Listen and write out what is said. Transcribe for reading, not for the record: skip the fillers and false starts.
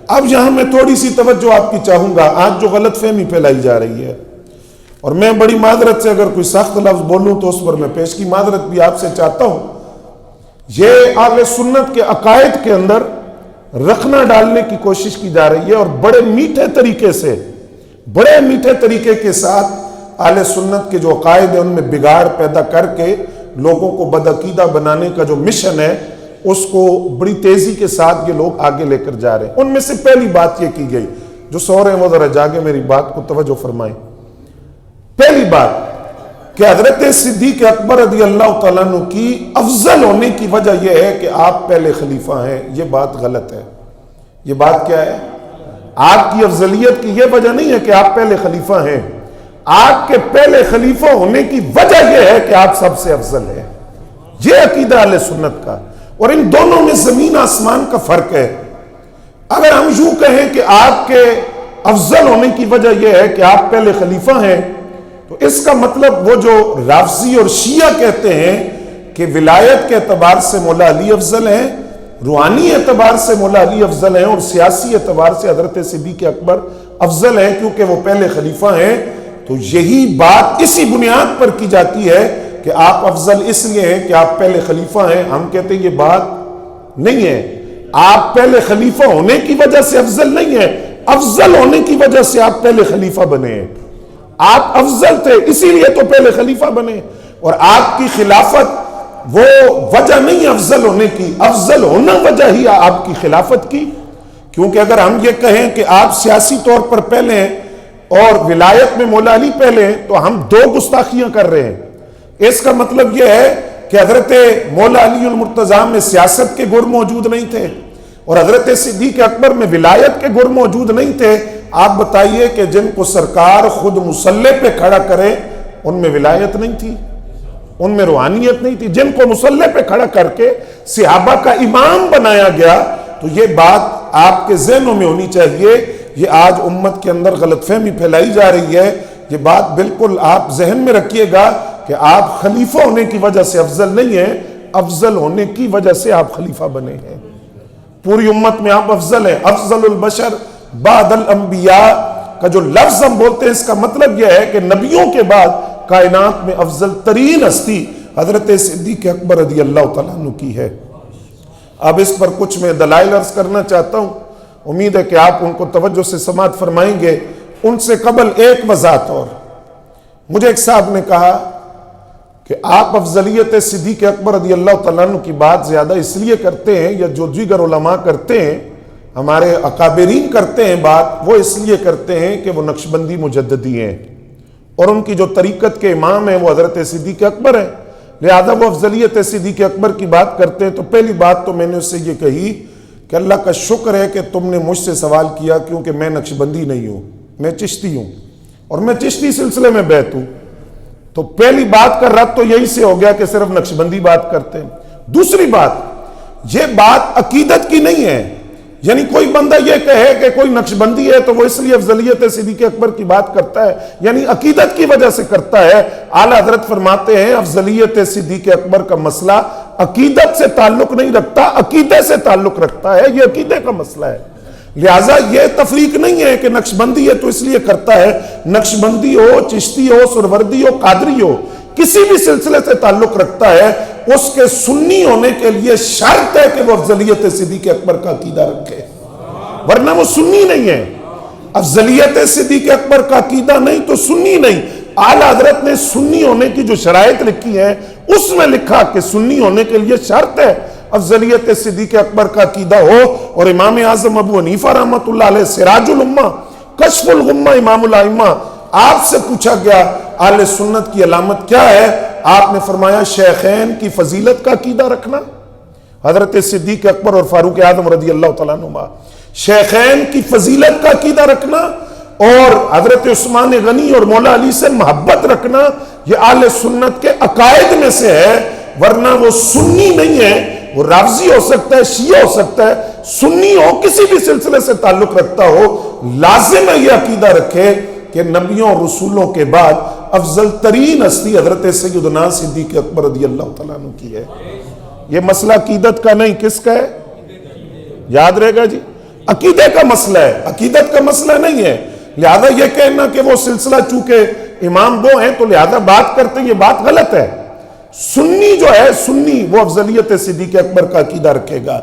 اب یہاں میں تھوڑی سی توجہ آپ کی چاہوں گا. آج جو غلط فہمی پھیلائی جا رہی ہے، اور میں بڑی معذرت سے اگر کوئی سخت لفظ بولوں تو اس پر میں پیش کی معذرت بھی آپ سے چاہتا ہوں. یہ اہل سنت کے عقائد کے اندر رخنا ڈالنے کی کوشش کی جا رہی ہے، اور بڑے میٹھے طریقے کے ساتھ اہل سنت کے جو عقائد ہیں ان میں بگاڑ پیدا کر کے لوگوں کو بدعقیدہ بنانے کا جو مشن ہے اس کو بڑی تیزی کے ساتھ یہ لوگ آگے لے کر جا رہے ہیں. ان میں سے پہلی بات یہ کی گئی، جو سو رہے ہیں وہ ذرا جاگے میری بات کو توجہ فرمائیں. پہلی بات کہ حضرت صدیق اکبر رضی اللہ تعالیٰ عنہ کی افضل ہونے کی وجہ یہ ہے کہ آپ پہلے خلیفہ ہیں. یہ بات غلط ہے. یہ بات کیا ہے؟ آپ کی افضلیت کی یہ وجہ نہیں ہے کہ آپ پہلے خلیفہ ہیں. آپ کے پہلے خلیفہ ہونے کی وجہ یہ ہے کہ آپ سب سے افضل ہیں. یہ عقیدہ اہل سنت کا، اور ان دونوں میں زمین آسمان کا فرق ہے. اگر ہم یوں کہیں کہ آپ کے افضل ہونے کی وجہ یہ ہے کہ آپ پہلے خلیفہ ہیں، تو اس کا مطلب وہ جو رافضی اور شیعہ کہتے ہیں کہ ولایت کے اعتبار سے مولا علی افضل ہیں، روحانی اعتبار سے مولا علی افضل ہیں، اور سیاسی اعتبار سے حضرت صدیق اکبر افضل ہیں کیونکہ وہ پہلے خلیفہ ہیں، تو یہی بات اسی بنیاد پر کی جاتی ہے کہ آپ افضل اس لیے ہیں کہ آپ پہلے خلیفہ ہیں. ہم کہتے ہیں یہ بات نہیں ہے. آپ پہلے خلیفہ ہونے کی وجہ سے افضل نہیں ہیں، افضل ہونے کی وجہ سے آپ پہلے خلیفہ بنے ہیں. آپ افضل تھے اسی لیے تو پہلے خلیفہ بنے، اور آپ کی خلافت وہ وجہ نہیں افضل ہونے کی، افضل ہونا وجہ ہی آپ کی خلافت کی. کیونکہ اگر ہم یہ کہیں کہ آپ سیاسی طور پر پہلے ہیں اور ولایت میں مولا علی پہلے ہیں تو ہم دو گستاخیاں کر رہے ہیں. اس کا مطلب یہ ہے کہ حضرت مولا علی المرتضیٰ میں سیاست کے گر موجود نہیں تھے اور حضرت صدیق اکبر میں ولایت کے گر موجود نہیں تھے. آپ بتائیے کہ جن کو سرکار خود مسلح پہ کھڑا کرے ان میں ولایت نہیں تھی، ان میں روحانیت نہیں تھی. جن کو مسلح پہ کھڑا کر کے صحابہ کا امام بنایا گیا، تو یہ بات آپ کے ذہنوں میں ہونی چاہیے. یہ آج امت کے اندر غلط فہمی پھیلائی جا رہی ہے. یہ بات بالکل آپ ذہن میں رکھیے گا کہ آپ خلیفہ ہونے کی وجہ سے افضل نہیں ہیں، افضل ہونے کی وجہ سے آپ خلیفہ بنے ہیں. پوری امت میں آپ افضل ہیں. افضل البشر بعد الانبیاء کا جو لفظ ہم بولتے ہیں اس کا مطلب یہ ہے کہ نبیوں کے بعد کائنات میں افضل ترین ہستی حضرت صدیق اکبر رضی اللہ تعالیٰ عنہ کی ہے. اب اس پر کچھ میں دلائل عرض کرنا چاہتا ہوں، امید ہے کہ آپ ان کو توجہ سے سماعت فرمائیں گے. ان سے قبل ایک وضاحت اور. مجھے ایک صاحب نے کہا کہ آپ افضلیت صدیق اکبر رضی اللہ تعالیٰ عنہ کی بات زیادہ اس لیے کرتے ہیں، یا جو دیگر علماء کرتے ہیں، ہمارے اکابرین کرتے ہیں بات، وہ اس لیے کرتے ہیں کہ وہ نقشبندی مجددی ہیں اور ان کی جو طریقت کے امام ہیں وہ حضرت صدیق اکبر ہیں، لہذا وہ افضلیت صدیق اکبر کی بات کرتے ہیں. تو پہلی بات تو میں نے اس سے یہ کہی کہ اللہ کا شکر ہے کہ تم نے مجھ سے سوال کیا، کیونکہ میں نقشبندی نہیں ہوں، میں چشتی ہوں اور میں چشتی سلسلے میں بیعت ہوں. تو پہلی بات کا رد تو یہی سے ہو گیا کہ صرف نقشبندی بات کرتے ہیں. دوسری بات، یہ بات عقیدت کی نہیں ہے. یعنی کوئی بندہ یہ کہے کہ کوئی نقشبندی ہے تو وہ اس لیے افضلیت صدیق اکبر کی بات کرتا ہے، یعنی عقیدت کی وجہ سے کرتا ہے. اعلیٰ حضرت فرماتے ہیں افضلیت صدیق اکبر کا مسئلہ عقیدت سے تعلق نہیں رکھتا، عقیدے سے تعلق رکھتا ہے. یہ عقیدے کا مسئلہ ہے. لہٰذا یہ تفریق نہیں ہے کہ نقشبندی ہے تو اس لیے کرتا ہے. نقشبندی ہو، چشتی ہو، سروردی ہو، قادری ہو، کسی بھی سلسلے سے تعلق رکھتا ہے، اس کے سنی ہونے کے لیے شرط ہے کہ وہ افضلیت صدیق اکبر کا عقیدہ رکھے، ورنہ وہ سنی نہیں ہے. افضلیت صدیق اکبر کا عقیدہ نہیں تو سنی نہیں. اعلیٰ حضرت نے سنی ہونے کی جو شرائط لکھی ہیں اس میں لکھا کہ سنی ہونے کے لیے شرط ہے افضلیت صدیق اکبر کا عقیدہ ہو. اور امام اعظم ابو حنیفہ رحمۃ اللہ علیہ سراج الامہ، کشف الغمہ، امام الائمہ، آپ سے پوچھا گیا اہل سنت کی علامت کیا ہے؟ آپ نے فرمایا شیخین کی فضیلت کا عقیدہ رکھنا، حضرت صدیق اکبر اور فاروق اعظم رضی اللہ تعالیٰ عنہ، شیخین کی فضیلت کا عقیدہ رکھنا اور حضرت عثمان غنی اور مولا علی سے محبت رکھنا. یہ اہل سنت کے عقائد میں سے ہے، ورنہ وہ سنی نہیں ہے. وہ رافضی ہو سکتا ہے، شیعہ ہو سکتا ہے، سنی ہو، کسی بھی سلسلے سے تعلق رکھتا ہو، لازم ہے یہ عقیدہ رکھے کہ نبیوں اور رسولوں کے بعد افضل ترین ہستی حضرت سیدنا صدیق اکبر رضی اللہ تعالیٰ عنہ کی ہے. یہ مسئلہ عقیدت کا نہیں، کس کا ہے؟ یاد رہے گا جی. عقیدے کا مسئلہ ہے، عقیدت کا مسئلہ نہیں ہے. لہذا یہ کہنا کہ وہ سلسلہ چونکہ امام وہ ہیں تو لہذا بات کرتے ہیں، یہ بات غلط ہے. سنی جو ہے، سنی وہ افضلیت صدیق اکبر کا عقیدہ رکھے گا.